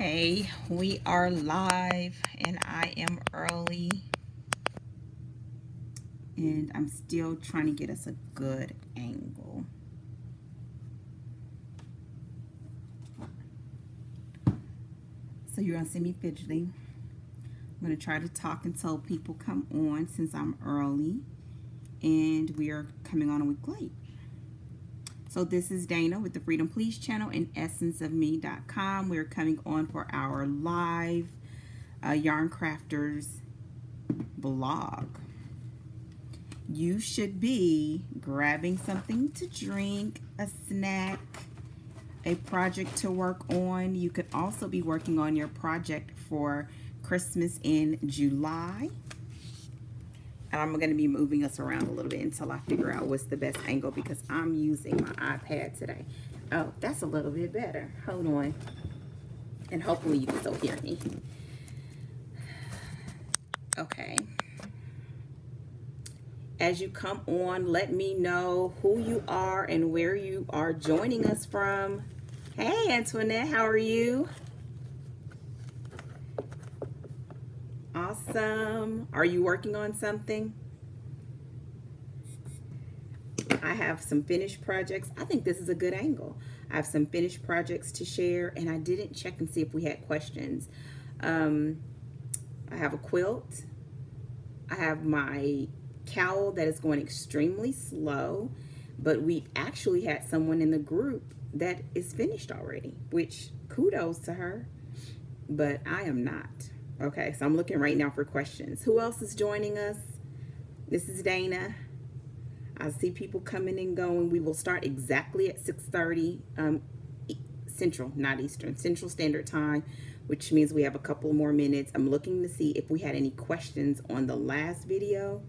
Hey, we are live and I am early and I'm still trying to get us a good angle. So you're gonna see me fidgeting. I'm gonna try to talk until people come on since I'm early and we are coming on a week late. So this is Dana with the Freedom Please channel and essenceofme.com. We're coming on for our live Yarn Crafters blog. You should be grabbing something to drink, a snack, a project to work on. You could also be working on your project for Christmas in July. And I'm going to be moving us around a little bit until I figure out what's the best angle because I'm using my iPad today. Oh, that's a little bit better. Hold on. And hopefully you can still hear me. Okay. As you come on, let me know who you are and where you are joining us from. Hey, Antoinette, how are you? Awesome. Are you working on something? I have some finished projects. I think this is a good angle. I have some finished projects to share, and I didn't check and see if we had questions. I have a quilt. I have my cowl that is going extremely slow, but we actually had someone in the group that is finished already, which kudos to her, but I am not. Okay, so I'm looking right now for questions. Who else is joining us? This is Dana. I see people coming and going. We will start exactly at 6:30 Central, not Eastern, Central Standard Time, which means we have a couple more minutes. I'm looking to see if we had any questions on the last video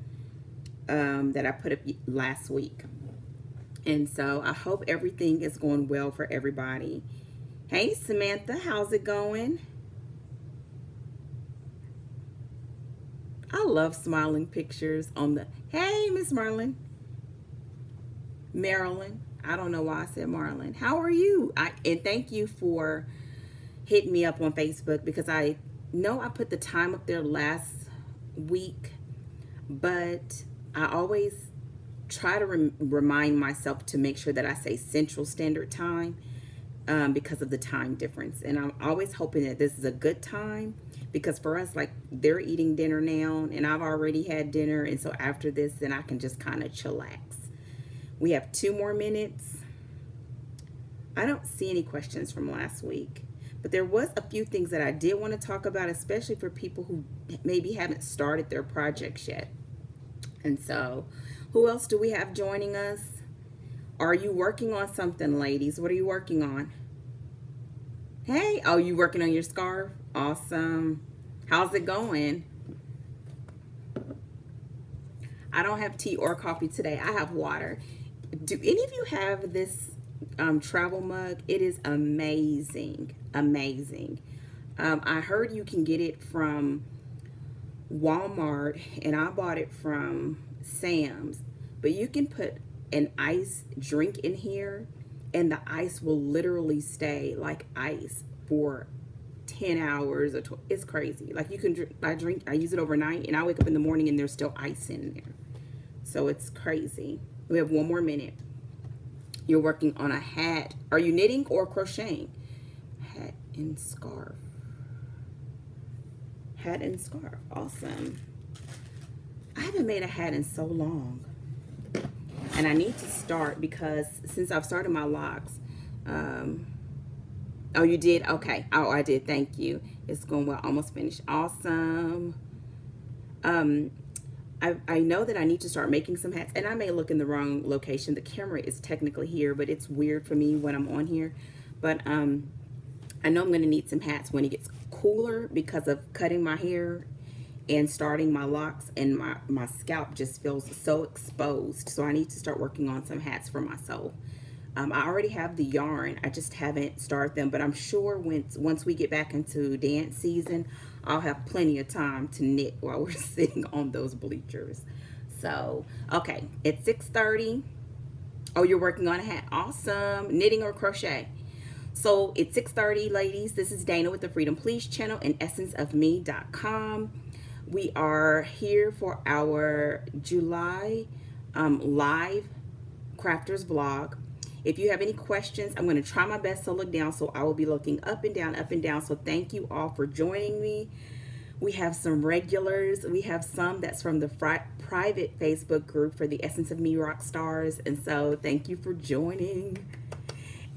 that I put up last week. And so I hope everything is going well for everybody. Hey, Samantha, how's it going? I love smiling pictures on the, hey, Miss Marilyn, I don't know why I said Marlon. How are you? And thank you for hitting me up on Facebook because I know I put the time up there last week, but I always try to remind myself to make sure that I say Central Standard Time because of the time difference. And I'm always hoping that this is a good time because for us, like, they're eating dinner now and I've already had dinner. And so after this, then I can just kind of chillax. We have 2 more minutes. I don't see any questions from last week, but there was a few things that I did want to talk about, especially for people who maybe haven't started their projects yet. And so who else do we have joining us? Are you working on something, ladies? What are you working on? Hey, oh, you working on your scarf? Awesome. How's it going? I don't have tea or coffee today. I have water. Do any of you have this travel mug? It is amazing. Amazing. I heard you can get it from Walmart and I bought it from Sam's, but you can put an ice drink in here and the ice will literally stay like ice for 10 hours or it's crazy. Like you can I use it overnight and I wake up in the morning and there's still ice in there. So it's crazy. We have 1 more minute. You're working on a hat. Are you knitting or crocheting? Hat and scarf. Hat and scarf. Awesome. I haven't made a hat in so long. And I need to start because since I've started my locks, oh, you did? Okay. Oh, I did. Thank you. It's going well. Almost finished. Awesome. I know that I need to start making some hats, and I may look in the wrong location. The camera is technically here, but it's weird for me when I'm on here. But I know I'm going to need some hats when it gets cooler because of cutting my hair and starting my locks, and my scalp just feels so exposed. So I need to start working on some hats for myself. I already have the yarn. I just haven't started them, but I'm sure once we get back into dance season, I'll have plenty of time to knit while we're sitting on those bleachers. So, okay, it's 6:30. Oh, you're working on a hat. Awesome. Knitting or crochet? So it's 6:30, ladies. This is Dana with the Freedom Please channel and essenceofme.com. We are here for our July live crafters vlog. If you have any questions, I'm going to try my best to look down, so I will be looking up and down, up and down. So thank you all for joining me. We have some regulars. We have some that's from the private Facebook group for the Essence of Me Rock Stars. And so thank you for joining.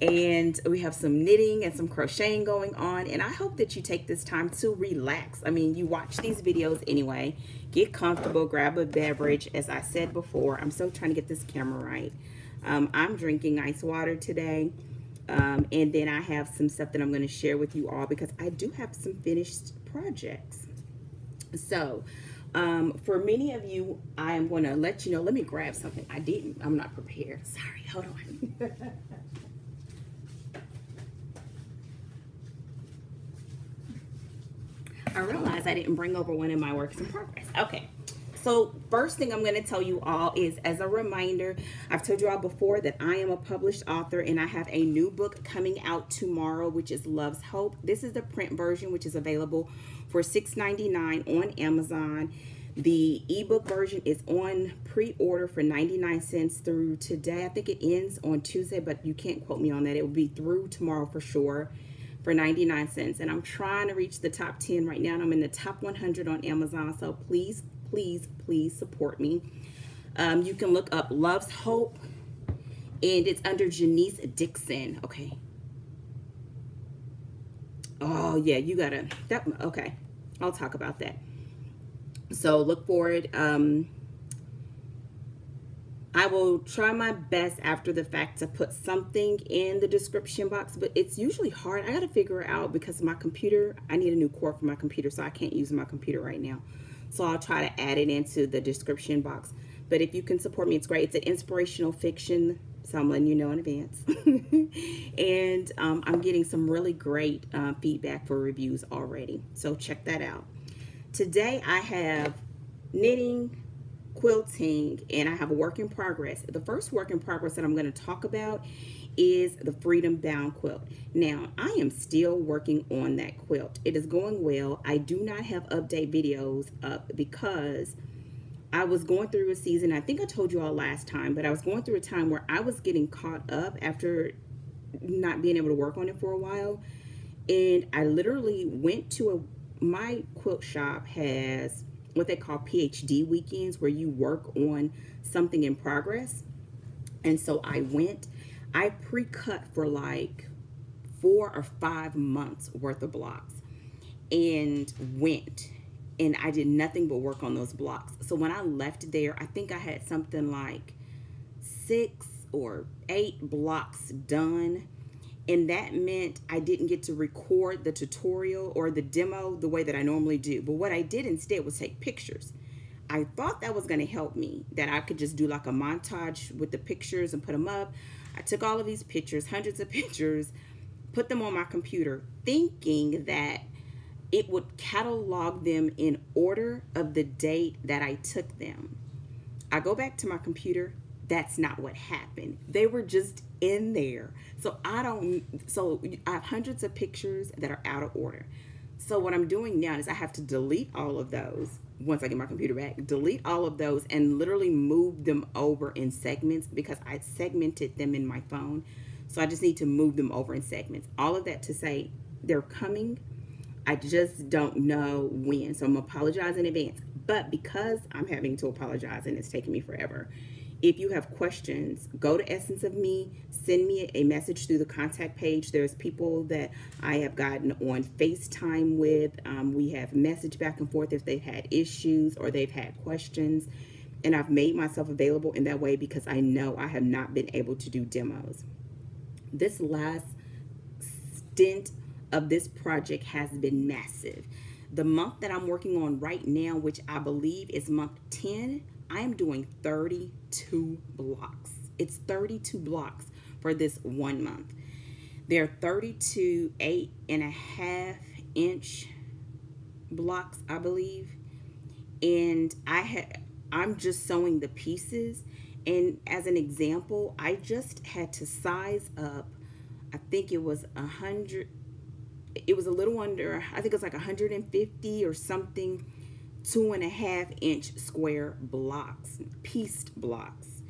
And we have some knitting and some crocheting going on. And I hope that you take this time to relax. I mean, you watch these videos anyway. Get comfortable, grab a beverage. As I said before, I'm still trying to get this camera right. I'm drinking ice water today. And then I have some stuff that I'm going to share with you all because I do have some finished projects. So, for many of you, I am going to let you know. Let me grab something. I'm not prepared. Sorry, hold on. I realized I didn't bring over one of my works in progress. Okay. So first thing I'm going to tell you all is, as a reminder, I've told you all before that I am a published author and I have a new book coming out tomorrow, which is Love's Hope. This is the print version, which is available for $6.99 on Amazon. The ebook version is on pre-order for 99 cents through today. I think it ends on Tuesday, but you can't quote me on that. It will be through tomorrow for sure for 99 cents. And I'm trying to reach the top 10 right now, and I'm in the top 100 on Amazon. So please, please, please support me. You can look up Love's Hope, and it's under Janice Dixon. Okay. Oh yeah, you gotta okay. I'll talk about that. So look for it. I will try my best after the fact to put something in the description box, but it's usually hard. I got to figure it out because my computer, I need a new cord for my computer, so I can't use my computer right now. So I'll try to add it into the description box. But if you can support me, it's great. It's an inspirational fiction, so I'm letting you know in advance. And I'm getting some really great feedback for reviews already. So check that out. Today I have knitting, quilting, and I have a work in progress. The first work in progress that I'm going to talk about is the Freedom Bound quilt. Now, I am still working on that quilt. It is going well. I do not have update videos up because I was going through a season. I think I told you all last time, but I was going through a time where I was getting caught up after not being able to work on it for a while. And I literally went to my quilt shop has what they call PhD weekends, where you work on something in progress. And so I pre-cut for like 4 or 5 months worth of blocks and I did nothing but work on those blocks. So when I left there, I think I had something like 6 or 8 blocks done. And that meant I didn't get to record the tutorial or the demo the way that I normally do. But what I did instead was take pictures. I thought that was going to help me, that I could just do like a montage with the pictures and put them up. I took all of these pictures, hundreds of pictures, put them on my computer, thinking that it would catalog them in order of the date that I took them. I go back to my computer. That's not what happened. They were just in there. So I have hundreds of pictures that are out of order. So what I'm doing now is I have to delete all of those once I get my computer back, delete all of those and literally move them over in segments because I segmented them in my phone. So I just need to move them over in segments. All of that to say they're coming. I just don't know when. So I'm apologizing in advance. But because I'm having to apologize and it's taking me forever, if you have questions, go to Essence of Me, send me a message through the contact page. There's people that I have gotten on FaceTime with. We have messaged back and forth if they've had issues or they've had questions. And I've made myself available in that way because I know I have not been able to do demos. This last stint of this project has been massive. The month that I'm working on right now, which I believe is month 10, I am doing 32 blocks. It's 32 blocks for this 1 month. There are 32 8.5 inch blocks, I believe. And I'm just sewing the pieces. And as an example, I just had to size up I think it was 100. It was a little under, I think it was like 150 or something, 2.5 inch square blocks, pieced blocks.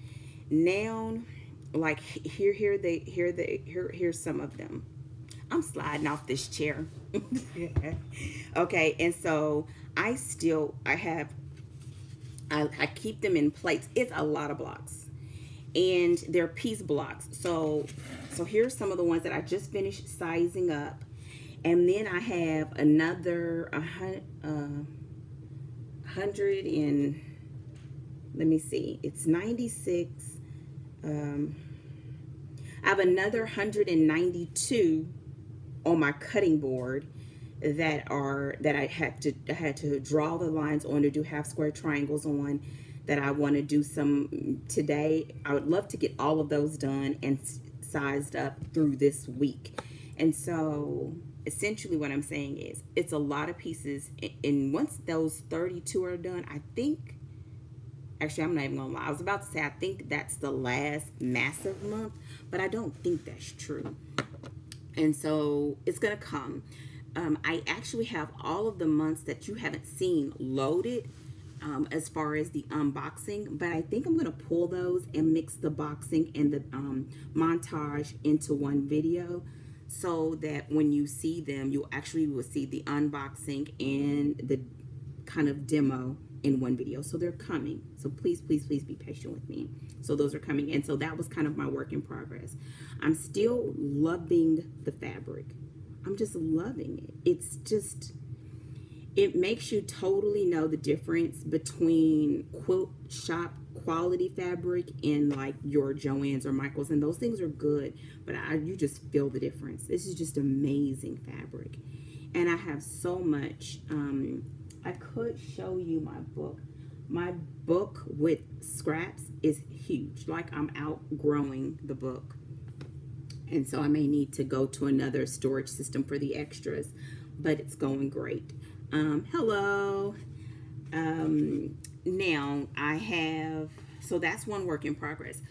Now, like here's some of them. I'm sliding off this chair. Okay, and so I keep them in plates. It's a lot of blocks, and they're piece blocks. So here's some of the ones that I just finished sizing up, and then I have another 100 and, let me see, it's 96. I have another 192 on my cutting board that I had to draw the lines on, to do half square triangles on, that I want to do some today. I would love to get all of those done and sized up through this week. And so essentially what I'm saying is, it's a lot of pieces, and once those 32 are done, I think, actually, I'm not even gonna lie, I was about to say I think that's the last massive month, but I don't think that's true. And so it's gonna come. I actually have all of the months that you haven't seen loaded, as far as the unboxing, but I think I'm gonna pull those and mix the boxing and the montage into one video, so that when you see them, you actually will see the unboxing and the kind of demo in one video. So they're coming. So please, please, please be patient with me. So those are coming. And so that was kind of my work in progress. I'm still loving the fabric. I'm just loving it. It's just, it makes you totally know the difference between quilt shop quality fabric and like your Joann's or Michael's, and those things are good, but you just feel the difference. This is just amazing fabric, and I have so much. I could show you my book. My book with scraps is huge. Like, I'm outgrowing the book, and so I may need to go to another storage system for the extras, but it's going great. Hello. Now I have, so that's one work in progress.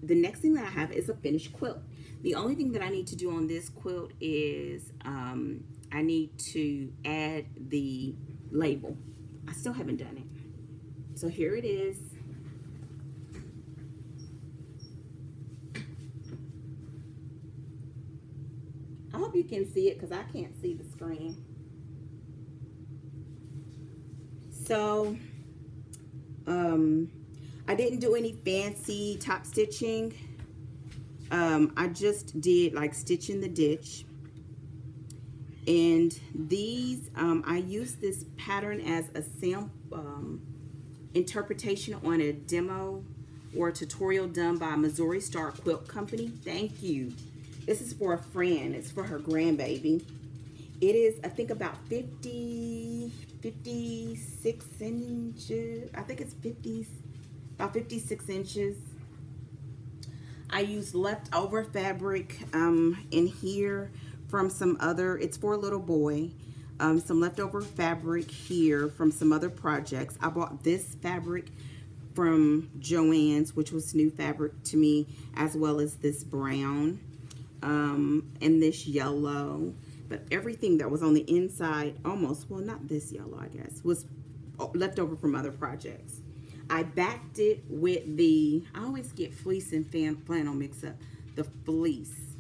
The next thing that I have is a finished quilt. The only thing that I need to do on this quilt is I need to add the label. I still haven't done it. So here it is. I hope you can see it, because I can't see the screen. So I didn't do any fancy top stitching. I just did like stitch in the ditch. And these, I used this pattern as a sample interpretation on a demo or a tutorial done by Missouri Star Quilt Company. Thank you. This is for a friend. It's for her grandbaby. It is, I think, about 56 inches. I think it's about 56 inches. I used leftover fabric in here from some other, it's for a little boy, some leftover fabric here from some other projects. I bought this fabric from Joann's, which was new fabric to me, as well as this brown and this yellow. But everything that was on the inside, almost, well, not this yellow, I guess, was left over from other projects. I backed it with the, I always get fleece and flannel mixed up, the fleece.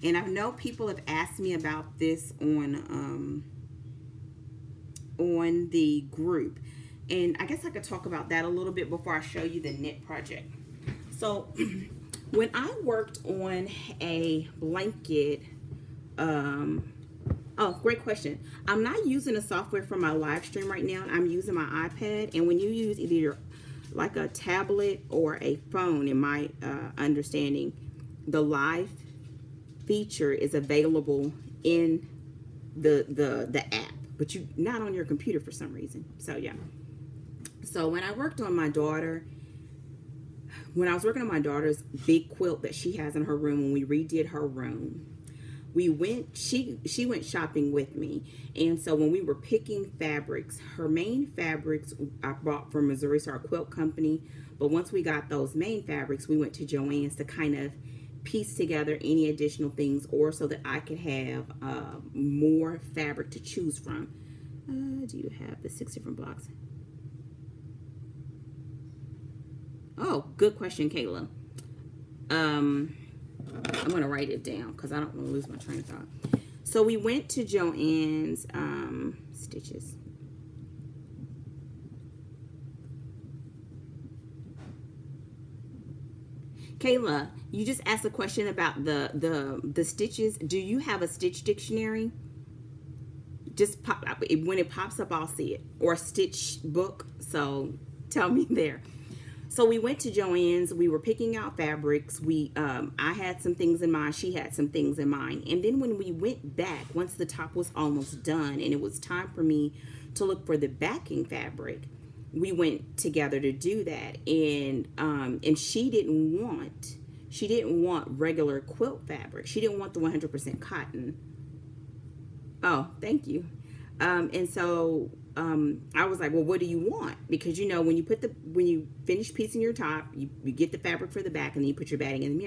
And I know people have asked me about this on the group. And I guess I could talk about that a little bit before I show you the knit project. So when I worked on a blanket, oh, great question. I'm not using a software for my live stream right now. I'm using my iPad. And when you use either like a tablet or a phone, in my understanding, the live feature is available in the app, but you not on your computer for some reason. So yeah. So when I worked on my daughter, when I was working on my daughter's big quilt that she has in her room, when we redid her room, we went, she went shopping with me. And so when we were picking fabrics, her main fabrics I bought from Missouri Star Quilt Company. But once we got those main fabrics, we went to Joann's to kind of piece together any additional things, or so that I could have more fabric to choose from. Do you have the 6 different blocks? Oh, good question, Kayla. I'm going to write it down because I don't want to lose my train of thought. So we went to Joann's stitches. Kayla, you just asked a question about the stitches. Do you have a stitch dictionary? Just pop up. When it pops up, I'll see it. Or a stitch book. So tell me there. So we went to Joann's. We were picking out fabrics. I had some things in mind. She had some things in mind. And then when we went back, once the top was almost done and it was time for me to look for the backing fabric, we went together to do that. And she didn't want regular quilt fabric. She didn't want the 100% cotton. Oh, thank you. And so I was like, well, what do you want? Because, you know, when you finish piecing your top, you get the fabric for the back, and then you put your batting in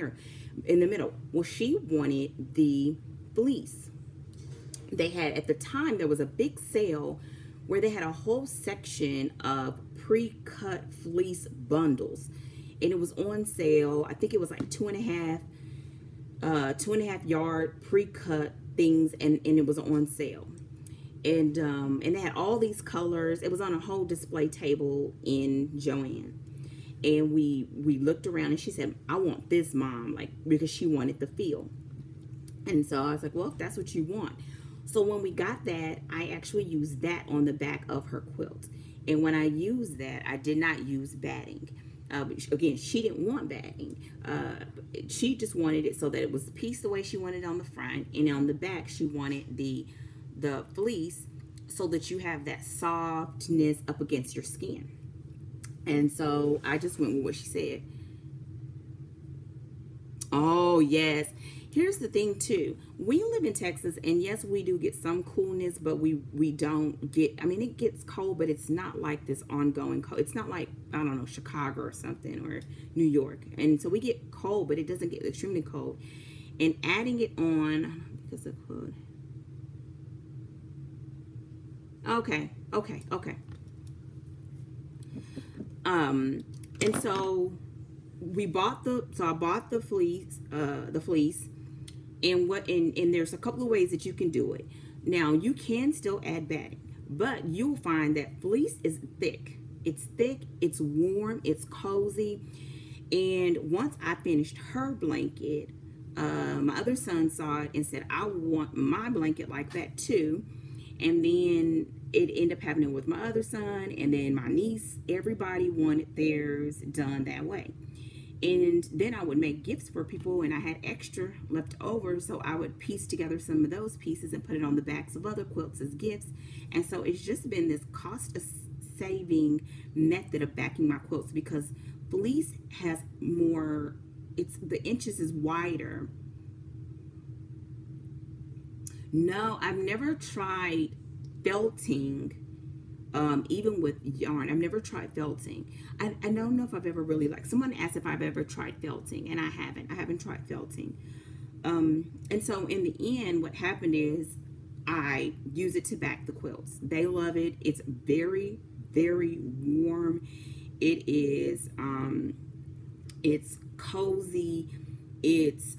the middle. Well, she wanted the fleece. They had, at the time, there was a big sale where they had a whole section of pre-cut fleece bundles, and it was on sale. I think it was like 2.5 yard pre-cut things, and it was on sale. And they had all these colors. It was on a whole display table in Joann. And we looked around, and she said, I want this, Mom, like, because she wanted the feel. And so I was like, well, if that's what you want. So when we got that, I actually used that on the back of her quilt. And when I used that, I did not use batting. Again, she didn't want batting. She just wanted it so that it was pieced the way she wanted on the front, and on the back she wanted the fleece so that you have that softness up against your skin. And so I just went with what she said. Oh, yes. Here's the thing, too. We live in Texas, and yes, we do get some coolness, but we don't get, I mean, it gets cold, but it's not like this ongoing cold. It's not like, I don't know, Chicago or something, or New York. And so we get cold, but it doesn't get extremely cold. And adding it on, because the hood. Okay. And so I bought the fleece, and there's a couple of ways that you can do it. Now, you can still add batting, but you'll find that fleece is thick. It's thick, it's warm, it's cozy. And once I finished her blanket, my other son saw it and said, I want my blanket like that too. And then it ended up happening with my other son, and then my niece. Everybody wanted theirs done that way. And then I would make gifts for people, and I had extra left over, so I would piece together some of those pieces and put it on the backs of other quilts as gifts. And so it's just been this cost-saving method of backing my quilts, because fleece has more, the inches is wider. No, I've never tried felting, even with yarn. I've never tried felting. I don't know if I've ever really, like, someone asked if I've ever tried felting, and I haven't tried felting. And so in the end, what happened is I use it to back the quilts. They love it. It's very, very warm. It is, it's cozy. It's,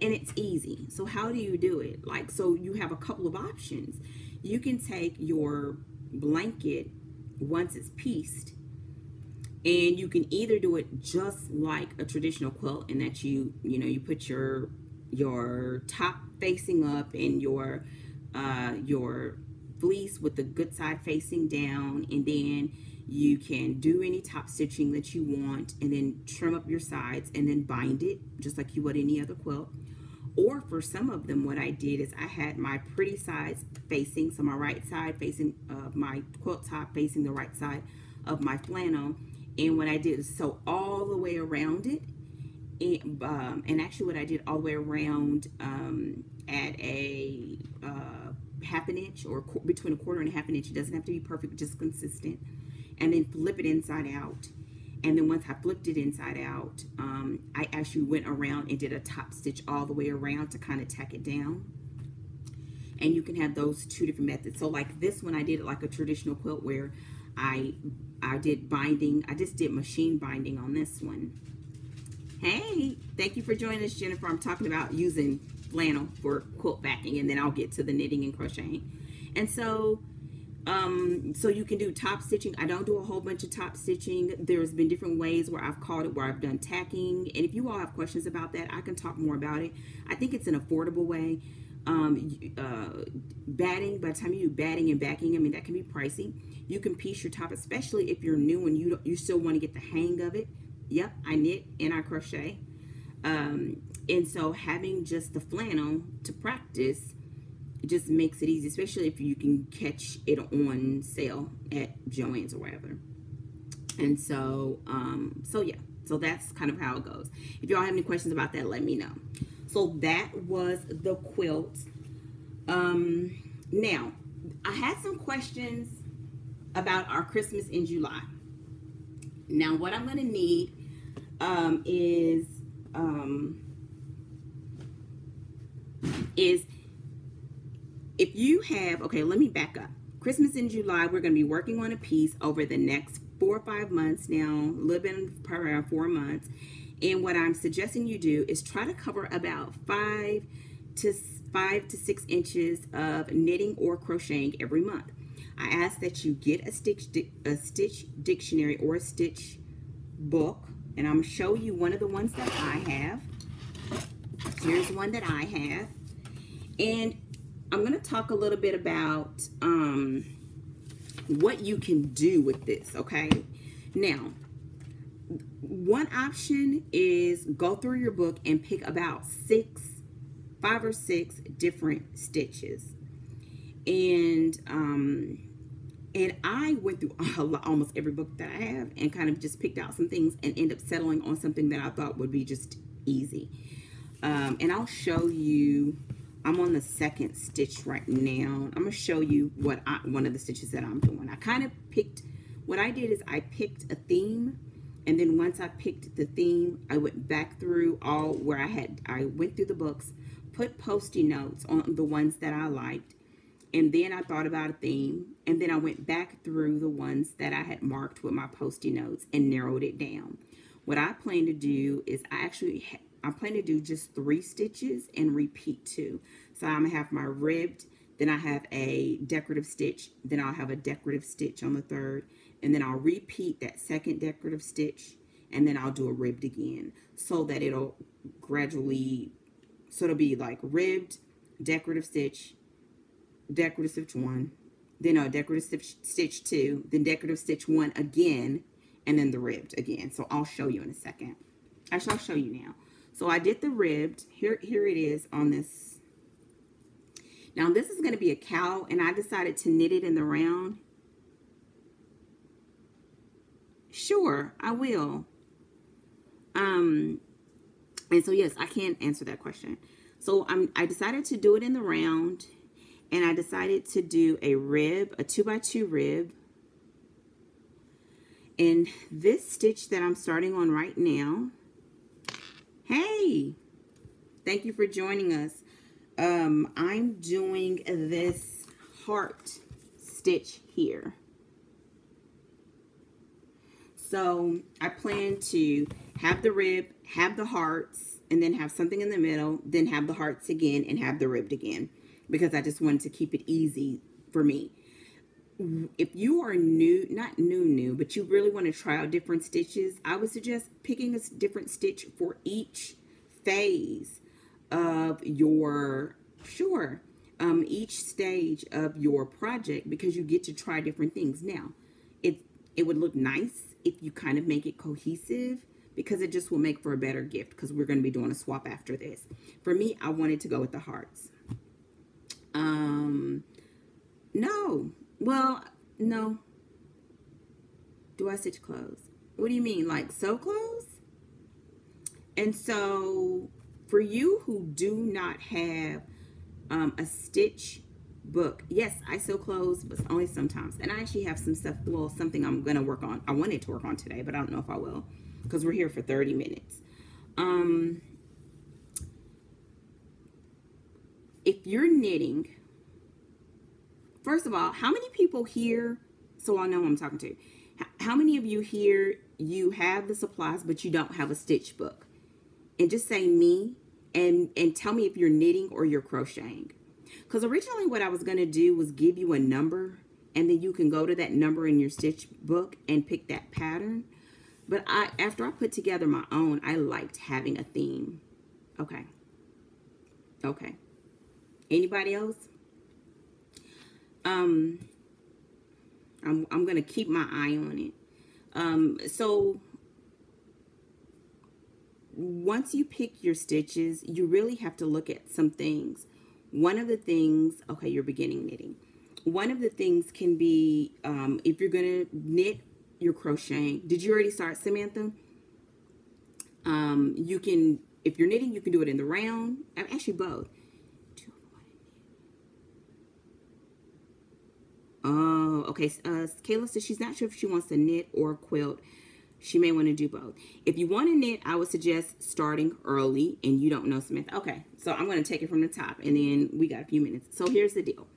and it's easy. So how do you do it? Like, so you have a couple of options. You can take your blanket once it's pieced, and you can either do it just like a traditional quilt, in that you put your top facing up and your fleece with the good side facing down, and then you can do any top stitching that you want, and then trim up your sides and then bind it just like you would any other quilt. Or for some of them, what I did is I had my pretty sides facing, so my right side facing my quilt top facing the right side of my flannel. And what I did is sew all the way around it. And actually what I did all the way around at a half an inch, or between a quarter and a half an inch. It doesn't have to be perfect, just consistent. And then flip it inside out. And then once I flipped it inside out, I actually went around and did a top stitch all the way around to kind of tack it down. And you can have those two different methods. So like this one, I did it like a traditional quilt where I did binding. I just did machine binding on this one. Hey, thank you for joining us, Jennifer. I'm talking about using flannel for quilt backing, and then I'll get to the knitting and crocheting. And so so you can do top stitching. I don't do a whole bunch of top stitching. There's been different ways where I've called it, where I've done tacking. And if you all have questions about that, I can talk more about it. I think it's an affordable way. Batting, by the time you do batting and backing, I mean, that can be pricey. You can piece your top, especially if you're new and you still want to get the hang of it. Yep, I knit and I crochet. And so having just the flannel to practice, it just makes it easy, especially if you can catch it on sale at Joann's or wherever. And so, yeah, so that's kind of how it goes. If y'all have any questions about that, let me know. So that was the quilt. Now, I had some questions about our Christmas in July. Now, what I'm going to need is if you have, okay, let me back up. Christmas in July, we're going to be working on a piece over the next 4 or 5 months now, a little bit around 4 months. And what I'm suggesting you do is try to cover about 5 to 6 inches of knitting or crocheting every month. I ask that you get a stitch dictionary or a stitch book, and I'm going to show you one of the ones that I have. Here's one that I have. And I'm going to talk a little bit about what you can do with this, okay? Now, one option is go through your book and pick about 5 or 6 different stitches. And I went through almost every book that I have and kind of just picked out some things and end up settling on something that I thought would be just easy. And I'll show you. I'm on the 2nd stitch right now. I'm going to show you one of the stitches that I'm doing. I kind of picked, what I did is I picked a theme, and then once I picked the theme, I went back through I went through the books, put Post-it notes on the ones that I liked, and then I thought about a theme, and then I went back through the ones that I had marked with my Post-it notes and narrowed it down. What I plan to do is I plan to do just 3 stitches and repeat 2. So I'm going to have my ribbed, then I have a decorative stitch, then I'll have a decorative stitch on the 3rd, and then I'll repeat that 2nd decorative stitch, and then I'll do a ribbed again, so that it'll gradually, so it'll be like ribbed, decorative stitch 1, then a decorative stitch 2, then decorative stitch 1 again, and then the ribbed again. So I'll show you in a second. Actually, I'll show you now. So I did the ribbed. Here it is on this. Now this is going to be a cowl, and I decided to knit it in the round. Sure, I will. And so yes, I can answer that question. So I decided to do it in the round, and I decided to do a rib, a 2x2 rib. And this stitch that I'm starting on right now. Hey, thank you for joining us. I'm doing this heart stitch here. So I plan to have the rib, have the hearts, and then have something in the middle, then have the hearts again, and have the ribbed again, because I just wanted to keep it easy for me. If you are new, not new, but you really want to try out different stitches, I would suggest picking a different stitch for each phase of your, each stage of your project, because you get to try different things. Now, it would look nice if you kind of make it cohesive, because it just will make for a better gift, because we're going to be doing a swap after this. For me, I wanted to go with the hearts. No. Well, no. Do I stitch clothes? What do you mean? Like sew clothes? And so for you who do not have a stitch book. Yes, I sew clothes, but only sometimes. And I actually have some stuff, well, something I'm going to work on. I wanted to work on today, but I don't know if I will because we're here for 30 minutes. If you're knitting, first of all, how many people here, so I know who I'm talking to, how many of you here, you have the supplies, but you don't have a stitch book? And just say me, and tell me if you're knitting or you're crocheting. Because originally what I was going to do was give you a number, and then you can go to that number in your stitch book and pick that pattern. But after I put together my own, I liked having a theme. Okay. Okay. Anybody else? I'm going to keep my eye on it. So once you pick your stitches, you really have to look at some things. One of the things, okay, you're beginning knitting. One of the things can be, if you're going to knit, you're crocheting. Did you already start, Samantha? You can, if you're knitting, you can do it in the round. Actually, both. Oh, okay. Kayla says she's not sure if she wants to knit or quilt. She may want to do both. If you want to knit, I would suggest starting early, and you don't know, Samantha. Okay, so I'm going to take it from the top, and then we got a few minutes. So here's the deal.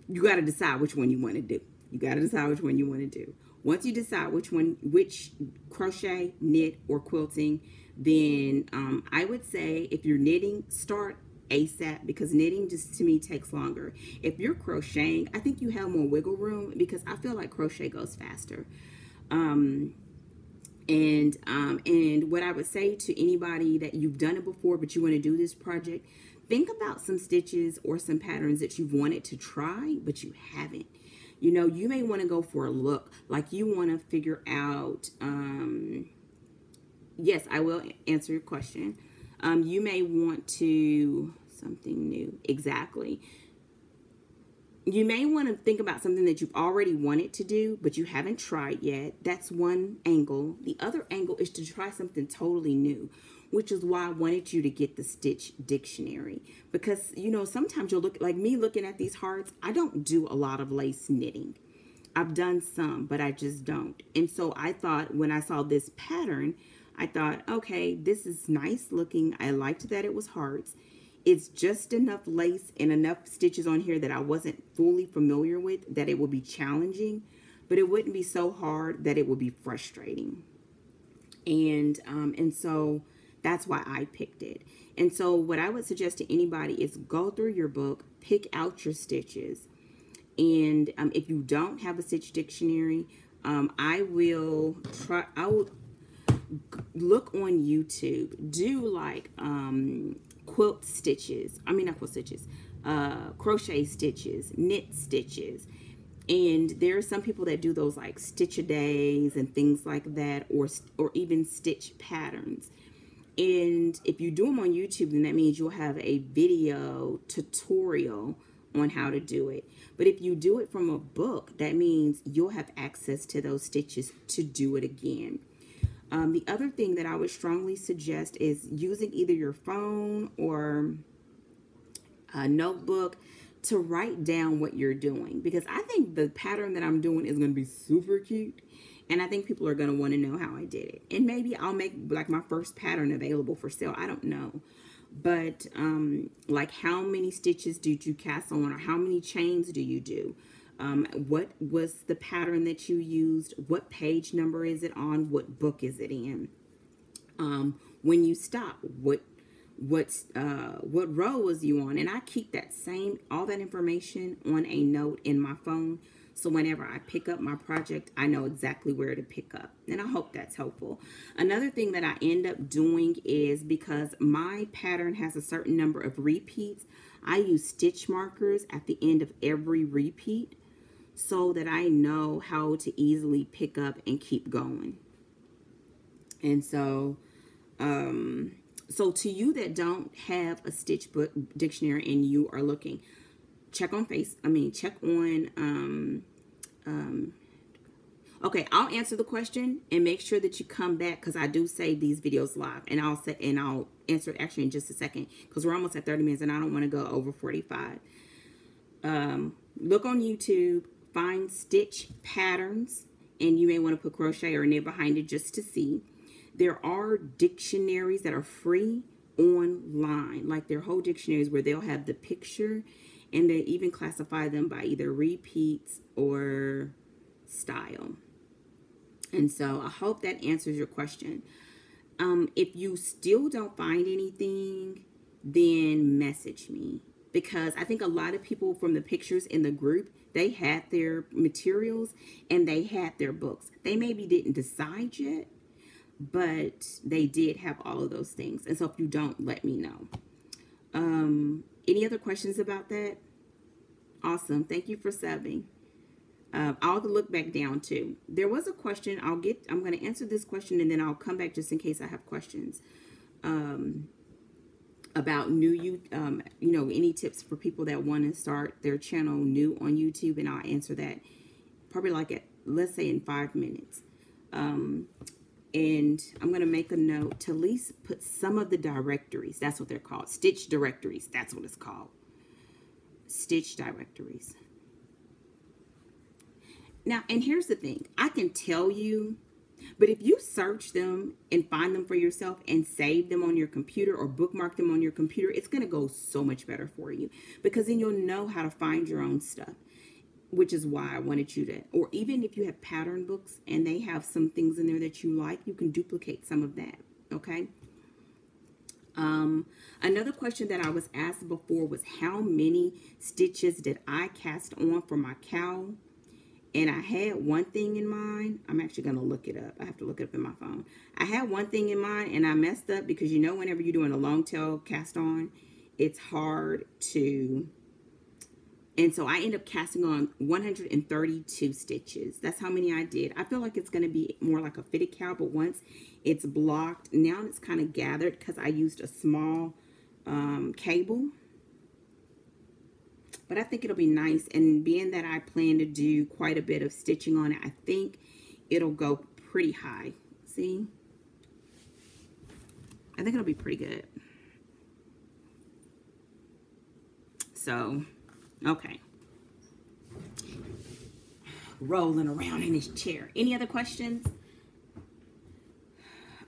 You got to decide which one you want to do. You got to decide which one you want to do. Once you decide which crochet, knit, or quilting, then I would say if you're knitting, start ASAP, because knitting just to me takes longer. If you're crocheting, I think you have more wiggle room, because I feel like crochet goes faster. And what I would say to anybody that you've done it before but you want to do this project, think about some stitches or some patterns that you've wanted to try but you haven't. You know, you may want to go for a look, like you want to figure out, yes, I will answer your question. You may want to, something new, exactly. You may want to think about something that you've already wanted to do, but you haven't tried yet. That's one angle. The other angle is to try something totally new, which is why I wanted you to get the Stitch Dictionary. Because, you know, sometimes you'll look, like me looking at these hearts, I don't do a lot of lace knitting. I've done some, but I just don't. And so I thought, when I saw this pattern, I thought, okay, this is nice looking. I liked that it was hearts. It's just enough lace and enough stitches on here that I wasn't fully familiar with, that it would be challenging, but it wouldn't be so hard that it would be frustrating. And so that's why I picked it. And so what I would suggest to anybody is go through your book, pick out your stitches. And if you don't have a stitch dictionary, I will look on YouTube, do like quilt stitches, not quilt stitches, crochet stitches, knit stitches. And there are some people that do those like stitch-a-days and things like that, or even stitch patterns. And if you do them on YouTube, then that means you'll have a video tutorial on how to do it. But if you do it from a book, that means you'll have access to those stitches to do it again. The other thing that I would strongly suggest is using either your phone or a notebook to write down what you're doing, because I think the pattern that I'm doing is going to be super cute, and I think people are going to want to know how I did it. And maybe I'll make like my first pattern available for sale. I don't know. But like, how many stitches did you cast on, or how many chains do you do? What was the pattern that you used? What page number is it on? What book is it in? When you stop, what row was you on? And I keep all that information on a note in my phone, so whenever I pick up my project, I know exactly where to pick up. And I hope that's helpful. Another thing that I end up doing is, because my pattern has a certain number of repeats, I use stitch markers at the end of every repeat, so that I know how to easily pick up and keep going. And so, so to you that don't have a stitch book dictionary and you are looking, check on okay, I'll answer the question and make sure that you come back, because I do save these videos live, and I'll answer it actually in just a second, because we're almost at 30 minutes and I don't want to go over 45. Look on YouTube, find stitch patterns, and you may want to put crochet or knit behind it just to see. There are dictionaries that are free online, like their whole dictionaries where they'll have the picture, and they even classify them by either repeats or style. And so I hope that answers your question. If you still don't find anything, then message me, because I think a lot of people from the pictures in the group, they had their materials and they had their books. They maybe didn't decide yet, but they did have all of those things. And so if you don't, let me know. Any other questions about that? Awesome. Thank you for subbing. I'll look back down too. There was a question. I'm going to answer this question and then I'll come back just in case I have questions about new, any tips for people that want to start their channel new on YouTube, and I'll answer that probably let's say in 5 minutes. And I'm going to make a note to at least put some of the directories. That's what they're called. Stitch directories. That's what it's called. Stitch directories. Now, and here's the thing. I can tell you, but if you search them and find them for yourself and save them on your computer or bookmark them on your computer, it's going to go so much better for you, because then you'll know how to find your own stuff, which is why I wanted you to, or even if you have pattern books and they have some things in there that you like, you can duplicate some of that, okay? Another question that I was asked before was how many stitches did I cast on for my cowl? And I had one thing in mind. I'm actually going to look it up. I have to look it up in my phone. I had one thing in mind and I messed up, because you know whenever you're doing a long tail cast on, it's hard to... And so I end up casting on 132 stitches. That's how many I did. I feel like it's going to be more like a fitted cowl, but once it's blocked, now it's kind of gathered because I used a small cable. But I think it'll be nice, and being that I plan to do quite a bit of stitching on it, I think it'll go pretty high. See? I think it'll be pretty good. So, okay. Rolling around in his chair. Any other questions?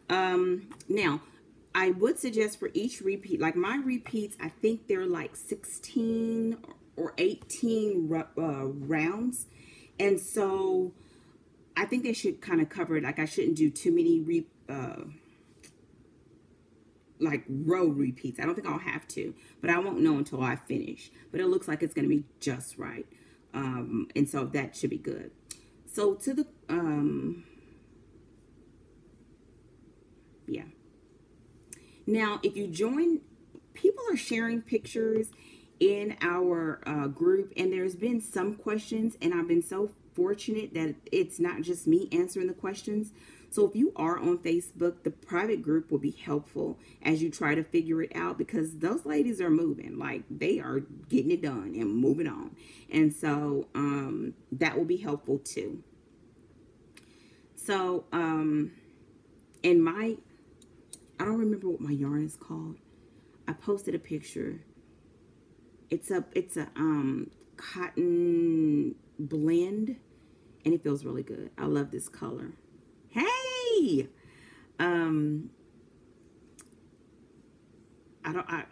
Now, I would suggest for each repeat, like my repeats, I think they're like 16 or 18 rounds. And so I think they should kind of cover it. Like I shouldn't do too many like row repeats. I don't think I'll have to, but I won't know until I finish. But it looks like it's going to be just right. And so that should be good. So to the, yeah. Now, if you join, people are sharing pictures in our group, and there's been some questions, and I've been so fortunate that it's not just me answering the questions. So if you are on Facebook, the private group will be helpful as you try to figure it out, because those ladies are moving, like they are getting it done and moving on. And so that will be helpful too. So in my, I don't remember what my yarn is called. I posted a picture. It's a cotton blend, and it feels really good. I love this color. Hey, I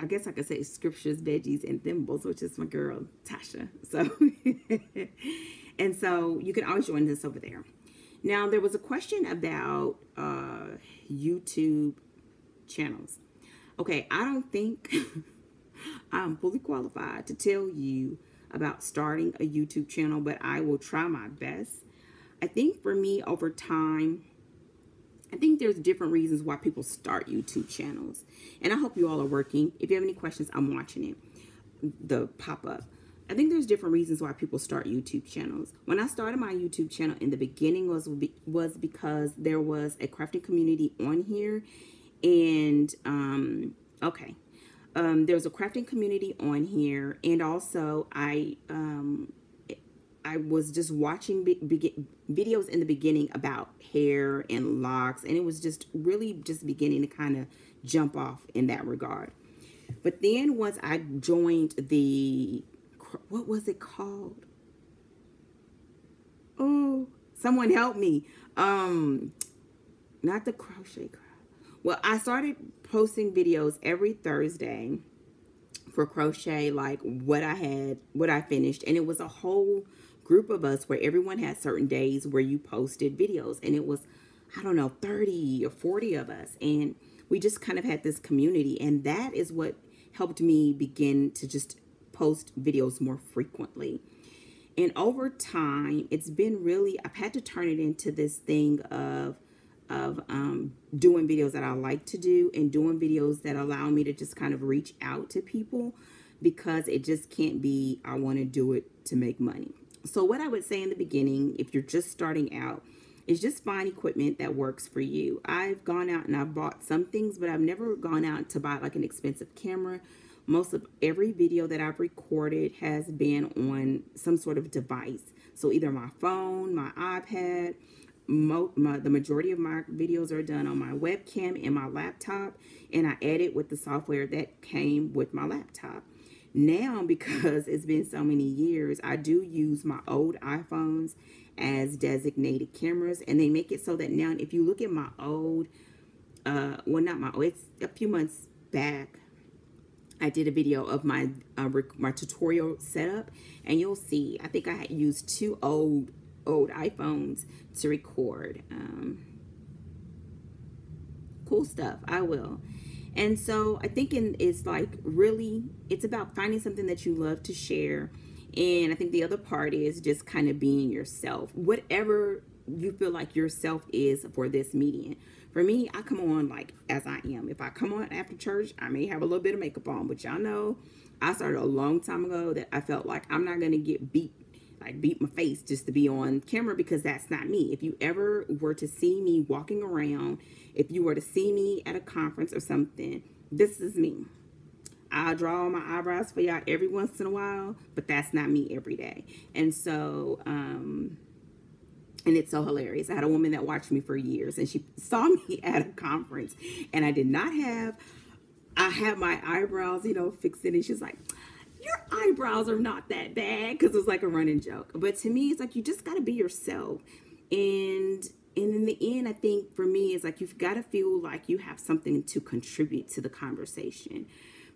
guess I could say scriptures, veggies, and thimbles, which is my girl Tasha. So, and so you can always join this over there. Now, there was a question about YouTube channels. Okay, I don't think I'm fully qualified to tell you about starting a YouTube channel, but I will try my best. I think for me, over time, I think there's different reasons why people start YouTube channels. And I hope you all are working. If you have any questions, I'm watching it, the pop-up. I think there's different reasons why people start YouTube channels. When I started my YouTube channel in the beginning was because there was a crafting community on here. And, there's a crafting community on here. And also I was just watching videos in the beginning about hair and locks. And it was just really just beginning to kind of jump off in that regard. But then once I joined the what was it called? Oh, someone help me. Not the crochet crowd. Well, I started posting videos every Thursday for crochet, like what I finished. And it was a whole group of us where everyone had certain days where you posted videos. And it was, I don't know, 30 or 40 of us. And we just kind of had this community. And that is what helped me begin to just post videos more frequently. And over time, it's been really, I've had to turn it into this thing of doing videos that I like to do and doing videos that allow me to just kind of reach out to people, because it just can't be, I want to do it to make money. So what I would say in the beginning, if you're just starting out, is just find equipment that works for you. I've gone out and I've bought some things, but I've never gone out to buy like an expensive camera. Most of every video that I've recorded has been on some sort of device. So either my phone, my iPad. The majority of my videos are done on my webcam and my laptop, and I edit with the software that came with my laptop. Now, because it's been so many years, I do use my old iPhones as designated cameras, and they make it so that now if you look at my old, well, not my old, it's a few months back, I did a video of my tutorial setup, and you'll see, I think I had used two old iPhones to record. Cool stuff. I will. And so I think it's like really, it's about finding something that you love to share. And I think the other part is just kind of being yourself, whatever you feel like yourself is for this medium. For me, I come on like as I am. If I come on after church, I may have a little bit of makeup on, but y'all know I started a long time ago that I felt like I'm not going to get beat my face just to be on camera, because that's not me. If you ever were to see me walking around, if you were to see me at a conference or something, this is me. I'll draw my eyebrows for y'all every once in a while, but that's not me every day. And so, and it's so hilarious. I had a woman that watched me for years, and she saw me at a conference, and I had my eyebrows, fixed it, and she's like, your eyebrows are not that bad, because it was like a running joke. But to me, it's like you just got to be yourself. And in the end, I think for me, it's like you've got to feel like you have something to contribute to the conversation.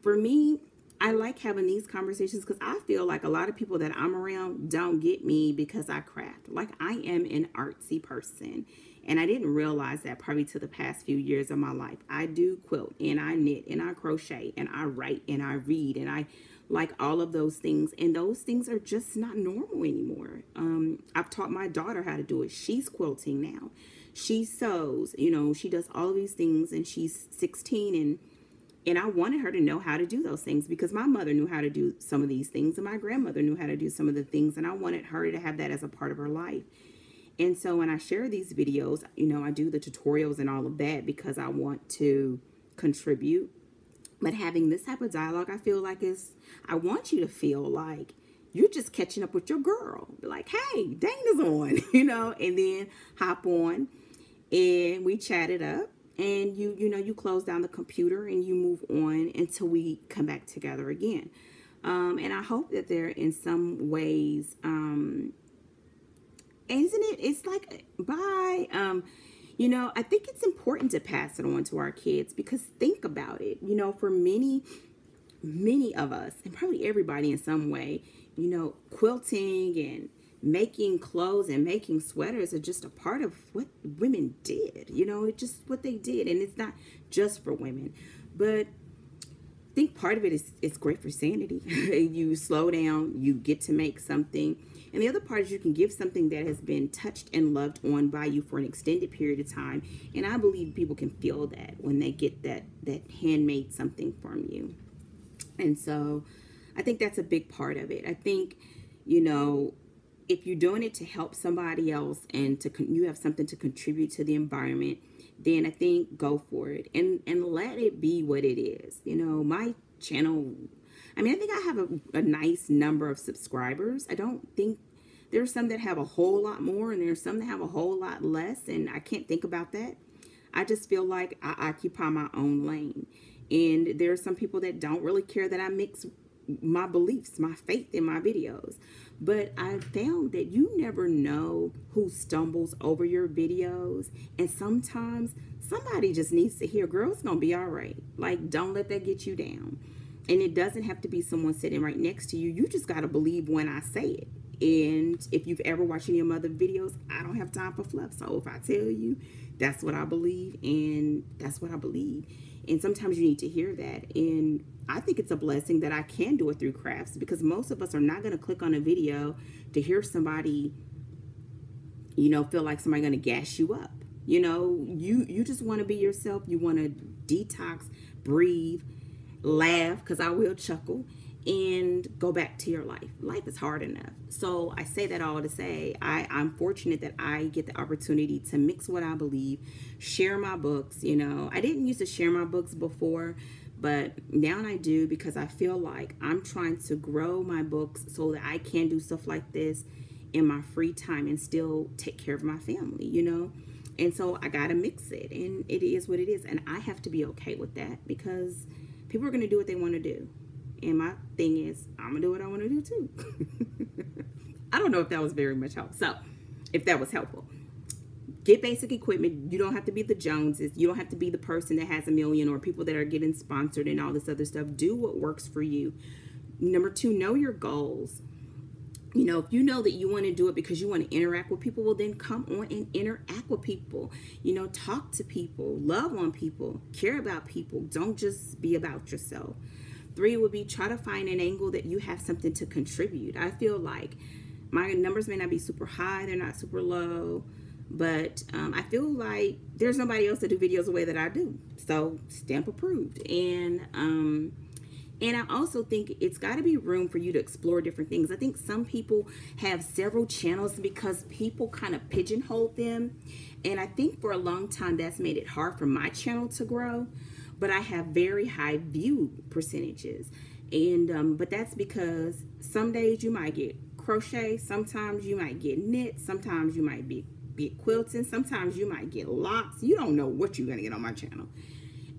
For me, I like having these conversations because I feel like a lot of people that I'm around don't get me because I craft. Like, I am an artsy person. And I didn't realize that probably to the past few years of my life. I do quilt, and I knit, and I crochet, and I write, and I read, and I like all of those things. And those things are just not normal anymore. I've taught my daughter how to do it. She's quilting now. She sews, she does all of these things, and she's 16, and I wanted her to know how to do those things because my mother knew how to do some of these things, and my grandmother knew how to do some of the things, and I wanted her to have that as a part of her life. And so when I share these videos, I do the tutorials and all of that because I want to contribute. But having this type of dialogue, I feel like I want you to feel like you're just catching up with your girl. Like, hey, Dana's on, and then hop on and we chat it up, and you close down the computer and you move on until we come back together again. And I hope that there in some ways, isn't it? It's like, bye. I think it's important to pass it on to our kids because think about it. For many of us, and probably everybody in some way, quilting and making clothes and making sweaters are just a part of what women did. It's just what they did. And it's not just for women. But I think part of it is it's great for sanity. You slow down, you get to make something. And the other part is you can give something that has been touched and loved on by you for an extended period of time. And I believe people can feel that when they get that handmade something from you. And so I think that's a big part of it. I think, if you're doing it to help somebody else and you have something to contribute to the environment, then I think go for it and let it be what it is. My channel, I think I have a nice number of subscribers. I don't think there's some that have a whole lot more and there's some that have a whole lot less, and I can't think about that. I just feel like I occupy my own lane. And there are some people that don't really care that I mix my beliefs, my faith in my videos. But I found that you never know who stumbles over your videos. And sometimes somebody just needs to hear, girl, it's going to be all right. Like, don't let that get you down. And it doesn't have to be someone sitting right next to you. You just got to believe when I say it. And if you've ever watched any of my other videos, I don't have time for fluff. So if I tell you, that's what I believe, and that's what I believe. And sometimes you need to hear that. And I think it's a blessing that I can do it through crafts, because most of us are not going to click on a video to hear somebody, you know, feel like somebody going to gas you up. You know, you just want to be yourself. You want to detox, breathe, laugh, because I will chuckle, and go back to your life. Life is hard enough. So I say that all to say I'm fortunate that I get the opportunity to mix what I believe, share my books. You know, I didn't used to share my books before, but now I do, because I feel like I'm trying to grow my books so that I can do stuff like this in my free time and still take care of my family, you know. And so I gotta mix it, and it is what it is, and I have to be okay with that, because people are going to do what they want to do. And my thing is, I'm going to do what I want to do too. I don't know if that was very much help. So, if that was helpful, get basic equipment. You don't have to be the Joneses. You don't have to be the person that has 1 million, or people that are getting sponsored and all this other stuff. Do what works for you. Number 2, know your goals. You know, if you know that you want to do it because you want to interact with people, well, then come on and interact with people. You know, talk to people, love on people, care about people. Don't just be about yourself. 3 would be, try to find an angle that you have something to contribute. I feel like my numbers may not be super high, they're not super low, but I feel like there's nobody else that do videos the way that I do. So stamp approved. And I also think it's got to be room for you to explore different things. I think some people have several channels because people kind of pigeonhole them. And I think for a long time that's made it hard for my channel to grow. But I have very high view percentages. And but that's because some days you might get crochet, sometimes you might get knit, sometimes you might be quilting, sometimes you might get locks. You don't know what you're going to get on my channel.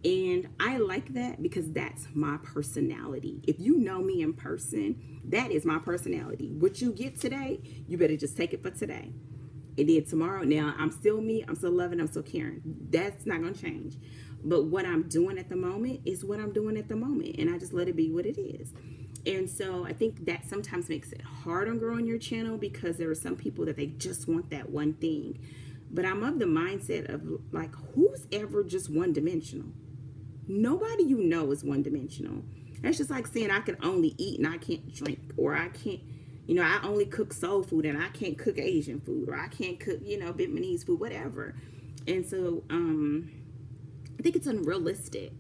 And I like that because that's my personality. If you know me in person, that is my personality. What you get today, you better just take it for today. And then tomorrow, now I'm still me, I'm still loving, I'm still caring. That's not going to change. But what I'm doing at the moment is what I'm doing at the moment. And I just let it be what it is. And so I think that sometimes makes it hard on growing your channel, because there are some people that they just want that one thing. But I'm of the mindset of, like, who's ever just one-dimensional? Nobody you know is one-dimensional. That's just like saying I can only eat and I can't drink, or I can't, you know, I only cook soul food and I can't cook Asian food, or I can't cook, you know, Vietnamese food, whatever. And so I think it's unrealistic.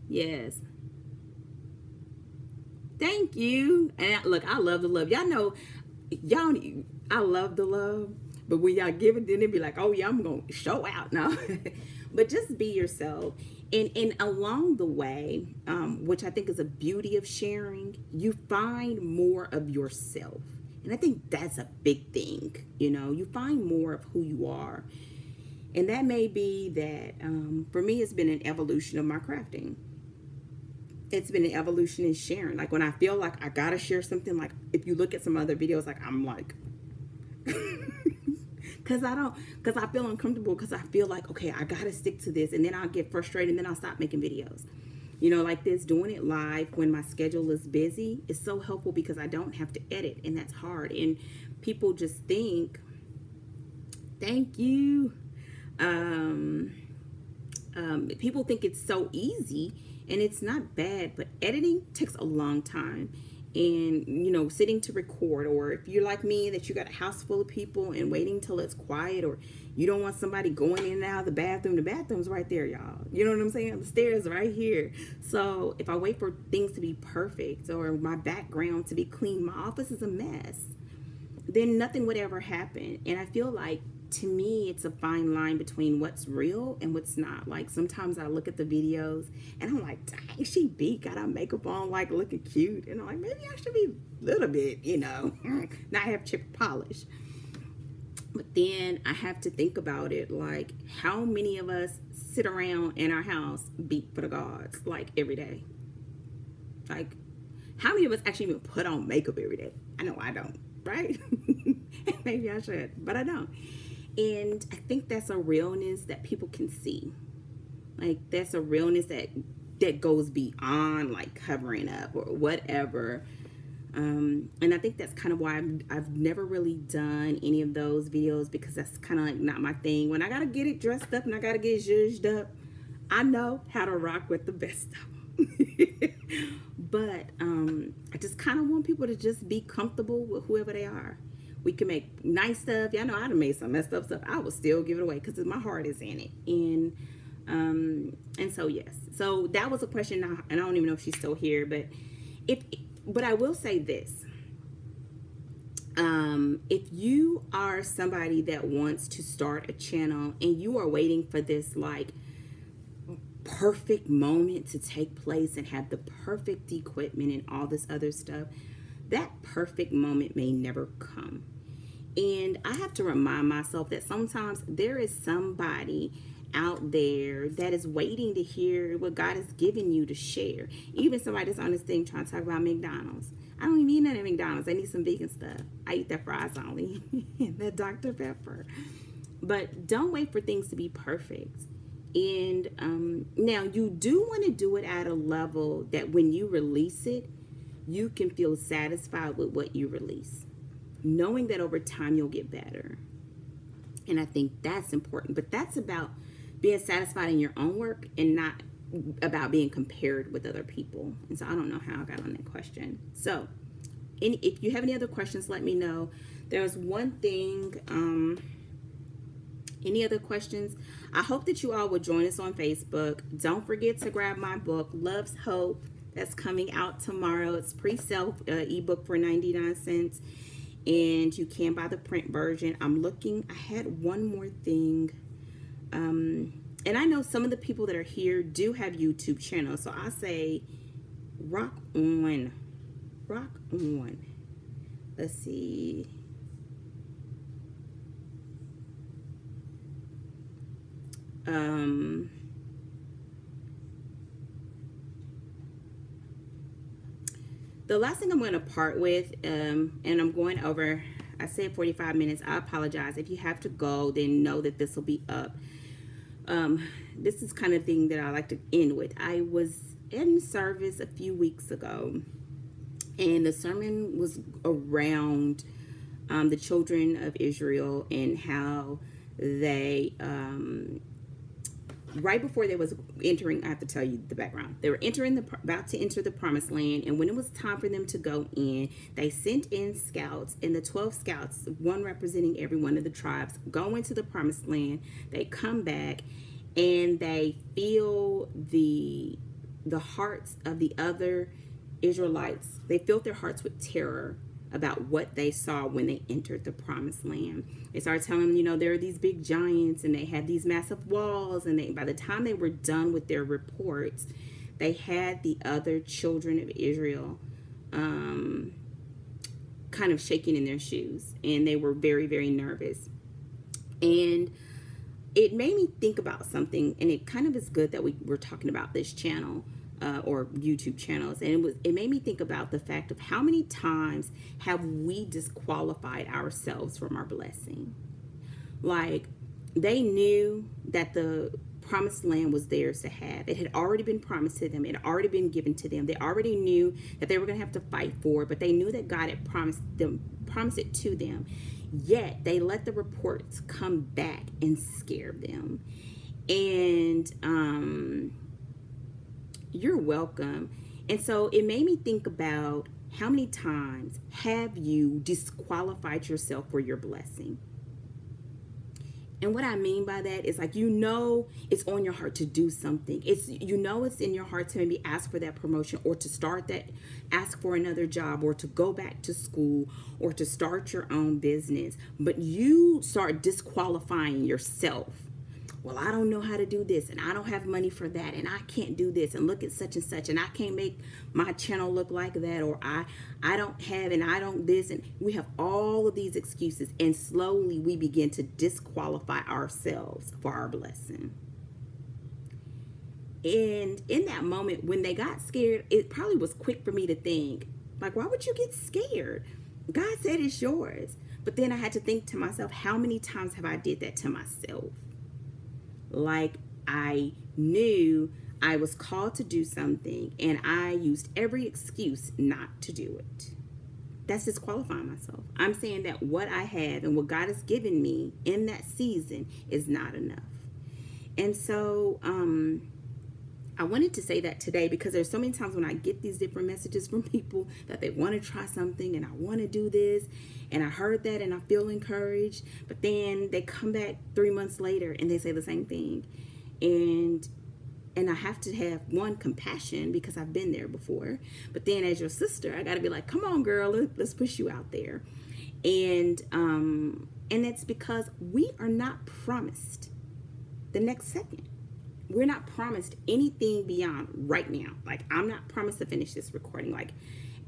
Yes. Thank you. And look, I love the love. Y'all know, I love the love. But when y'all give it, then it be like, oh yeah, I'm going to show out now. But just be yourself. And along the way, which I think is a beauty of sharing, you find more of yourself. And I think that's a big thing. You know, you find more of who you are. And that may be that, for me, it's been an evolution of my crafting. It's been an evolution in sharing. Like when I feel like I got to share something, like if you look at some other videos, like I'm like, because I feel uncomfortable, because I feel like, okay, I got to stick to this. And then I'll get frustrated and then I'll stop making videos. You know, like this, doing it live when my schedule is busy is so helpful because I don't have to edit, and that's hard. And people just think, thank you. People think it's so easy, and it's not bad, but editing takes a long time. And, you know, sitting to record, or if you're like me, that you got a house full of people and waiting till it's quiet, or you don't want somebody going in and out of the bathroom's right there, y'all. You know what I'm saying? The stairs right here. So if I wait for things to be perfect, or my background to be clean, my office is a mess, then nothing would ever happen. And I feel like, to me, it's a fine line between what's real and what's not. Like sometimes I look at the videos and I'm like, dang, she beat, got her makeup on, like looking cute. And I'm like, maybe I should be a little bit, you know, not have chip polish. But then I have to think about it, like how many of us sit around in our house beat for the gods, like every day? Like How many of us actually even put on makeup every day? I know I don't, right? Maybe I should, but I don't. And I think that's a realness that people can see. Like, that's a realness that goes beyond like covering up or whatever. And I think that's kind of why I've never really done any of those videos, because that's kind of like not my thing. When I gotta get it dressed up and I gotta get it zhuzhed up, I know how to rock with the best of them. But I just kind of want people to just be comfortable with whoever they are. We can make nice stuff. Y'all know I done made some messed up stuff. I will still give it away because my heart is in it. And so yes. So that was a question, and I don't even know if she's still here, but I will say this. If you are somebody that wants to start a channel and you are waiting for this like perfect moment to take place and have the perfect equipment and all this other stuff, that perfect moment may never come. And I have to remind myself that sometimes there is somebody out there that is waiting to hear what God has given you to share. Even somebody that's on this thing trying to talk about McDonald's. I don't even eat none of McDonald's. I need some vegan stuff. I eat that fries only and that Dr. Pepper. But don't wait for things to be perfect. And now you do want to do it at a level that when you release it, you can feel satisfied with what you release, knowing that over time you'll get better. And I think that's important. But that's about being satisfied in your own work and not about being compared with other people. And so I don't know how I got on that question. So if you have any other questions, let me know. There's one thing, any other questions? I hope that you all will join us on Facebook. Don't forget to grab my book, Love's Hope. That's coming out tomorrow. It's pre-sale ebook for 99 cents. And you can buy the print version. I had one more thing. And I know some of the people that are here do have YouTube channels. So I say, rock on. Rock on. Let's see. The last thing I'm going to part with, and I'm going over, I said 45 minutes. I apologize. If you have to go, then know that this will be up. This is kind of thing that I like to end with. I was in service a few weeks ago, and the sermon was around the children of Israel and how they, right before they was entering, I have to tell you the background. They were about to enter the promised land, and when it was time for them to go in, they sent in scouts, and the 12 scouts, one representing every one of the tribes, go into the promised land. They come back, and they feel the hearts of the other Israelites. They filled their hearts with terror about what they saw when they entered the promised land. They started telling them, you know, there are these big giants and they had these massive walls, and by the time they were done with their reports, they had the other children of Israel kind of shaking in their shoes, and they were very, very nervous. And it made me think about something, and it kind of is good that we're talking about this channel or YouTube channels, and it made me think about the fact of how many times have we disqualified ourselves from our blessing. Like, they knew that the promised land was theirs to have. It had already been promised to them. It had already been given to them. They already knew that they were going to have to fight for it, but they knew that God had promised it to them. Yet they let the reports come back and scare them. And you're welcome. And so it made me think about how many times have you disqualified yourself for your blessing? And what I mean by that is, like, you know, it's on your heart to do something. It's in your heart to maybe ask for that promotion, or to ask for another job, or to go back to school, or to start your own business. But you start disqualifying yourself. Well, I don't know how to do this, and I don't have money for that, and I can't do this, and look at such and such, and I can't make my channel look like that, or I don't have, and I don't this, and we have all of these excuses, and slowly we begin to disqualify ourselves for our blessing. And in that moment, when they got scared, it probably was quick for me to think, like, why would you get scared? God said it's yours. But then I had to think to myself, how many times have I did that to myself? Like, I knew I was called to do something and I used every excuse not to do it. That's disqualifying myself. I'm saying that what I have and what God has given me in that season is not enough. And so I wanted to say that today because there's so many times when I get these different messages from people that they want to try something and I want to do this and I heard that and I feel encouraged, but then they come back 3 months later and they say the same thing. And I have to have, one, compassion because I've been there before. But then as your sister, I got to be like, come on, girl, let's push you out there. And it's because we are not promised the next second. We're not promised anything beyond right now. Like, I'm not promised to finish this recording. Like,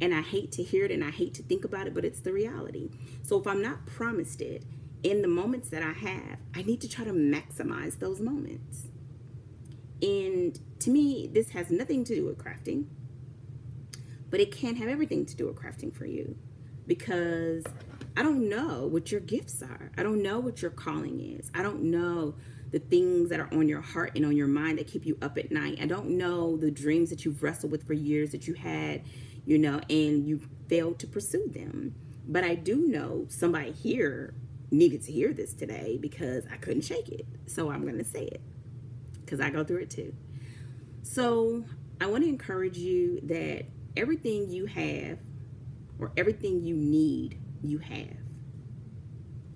and I hate to hear it and I hate to think about it, but it's the reality. So if I'm not promised it in the moments that I have, I need to try to maximize those moments. And to me, this has nothing to do with crafting, but it can have everything to do with crafting for you, because I don't know what your gifts are. I don't know what your calling is. I don't know the things that are on your heart and on your mind that keep you up at night. I don't know the dreams that you've wrestled with for years that you had, and you failed to pursue them. But I do know somebody here needed to hear this today because I couldn't shake it. So I'm going to say it, because I go through it too. So I want to encourage you that everything you have, or everything you need, you have.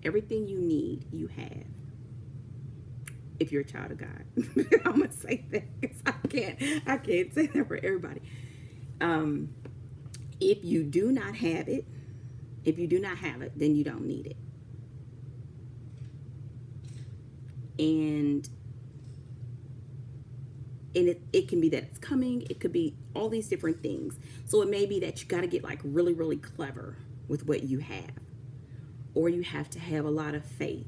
Everything you need, you have. If you're a child of God. I'm going to say that because I can't say that for everybody. If you do not have it, then you don't need it. And it can be that it's coming. It could be all these different things. So it may be that you got to get like really, really clever with what you have. Or you have to have a lot of faith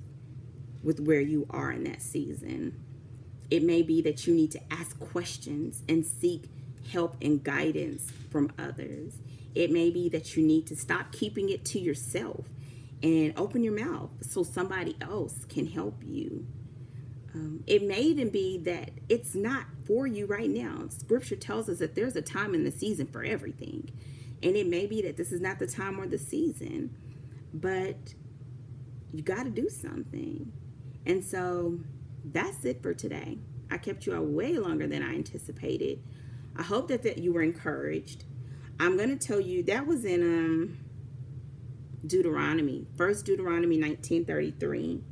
with where you are in that season. It may be that you need to ask questions and seek help and guidance from others. It may be that you need to stop keeping it to yourself and open your mouth so somebody else can help you. It may even be that it's not for you right now. Scripture tells us that there's a time in the season for everything. And it may be that this is not the time or the season, but you got to do something. And so that's it for today. I kept you out way longer than I anticipated. I hope that you were encouraged. I'm going to tell you that was in Deuteronomy, 1 Deuteronomy 19:33.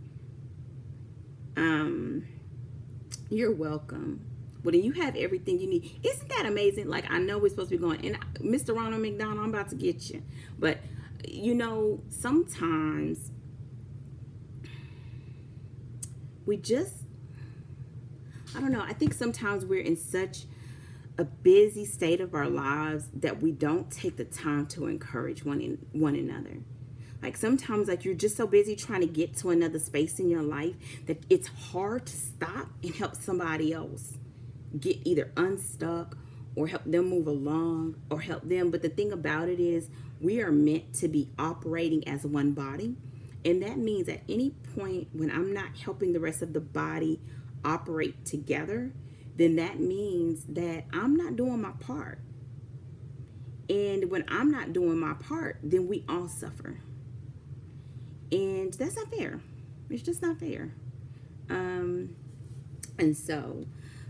You're welcome. Well, then you have everything you need. Isn't that amazing? Like, I know we're supposed to be going, and Mr. Ronald McDonald, I'm about to get you. But, sometimes we just, I don't know. I think sometimes we're in such a busy state of our lives that we don't take the time to encourage one another. Like sometimes like you're just so busy trying to get to another space in your life that it's hard to stop and help somebody else get either unstuck or help them move along or help them. But the thing about it is we are meant to be operating as one body. And that means at any point when I'm not helping the rest of the body operate together, then that means that I'm not doing my part. And when I'm not doing my part, then we all suffer. And that's not fair. It's just not fair. And so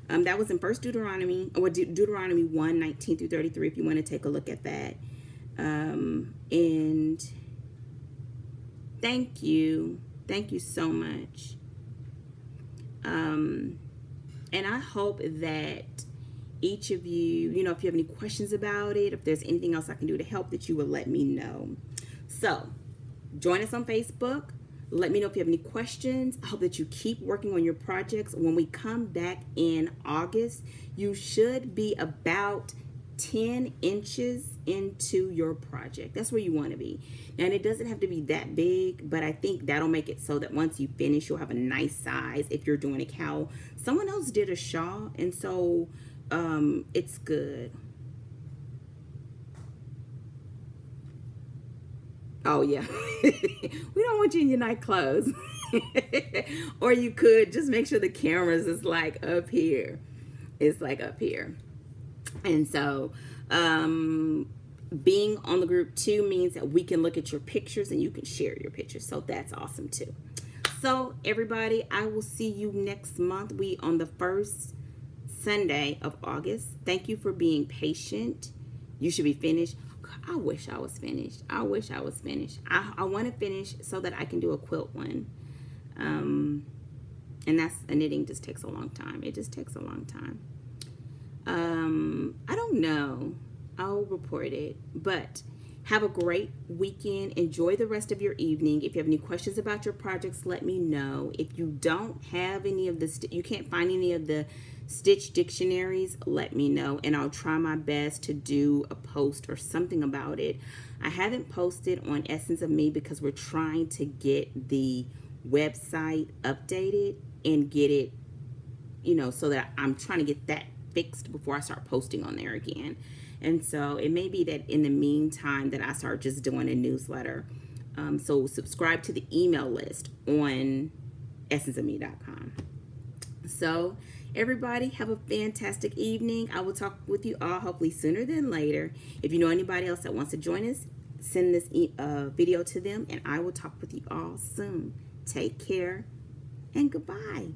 that was in 1 Deuteronomy, or Deuteronomy 1:19-33, if you want to take a look at that. And thank you. Thank you so much. And I hope that each of you, if you have any questions about it, if there's anything else I can do to help, that you will let me know. So join us on Facebook. Let me know if you have any questions. I hope that you keep working on your projects. When we come back in August, you should be about 10 inches into your project. That's where you want to be. And it doesn't have to be that big, but I think that'll make it so that once you finish, you'll have a nice size if you're doing a cowl. Someone else did a shawl, and so it's good. Oh yeah. We don't want you in your night clothes. Or you could just make sure the cameras is like up here. It's like up here. And so being on the group too means that we can look at your pictures and you can share your pictures. So that's awesome too. So everybody, I will see you next month. We on the first Sunday of August. Thank you for being patient. You should be finished. I wish I was finished. I wish I was finished. I want to finish so that I can do a quilt one. And that's, knitting just takes a long time. It just takes a long time. I don't know. I'll report it. But have a great weekend. Enjoy the rest of your evening. If you have any questions about your projects, let me know. If you don't have any of the, you can't find any of the stitch dictionaries, let me know, and I'll try my best to do a post or something about it. I haven't posted on Essence of Me because we're trying to get the website updated and get it, you know, so that I'm trying to get that fixed before I start posting on there again. And so it may be that in the meantime that I start just doing a newsletter. So subscribe to the email list on essenceofme.com. So everybody, have a fantastic evening. I will talk with you all hopefully sooner than later. If you know anybody else that wants to join us, send this video to them, and I will talk with you all soon. Take care and goodbye.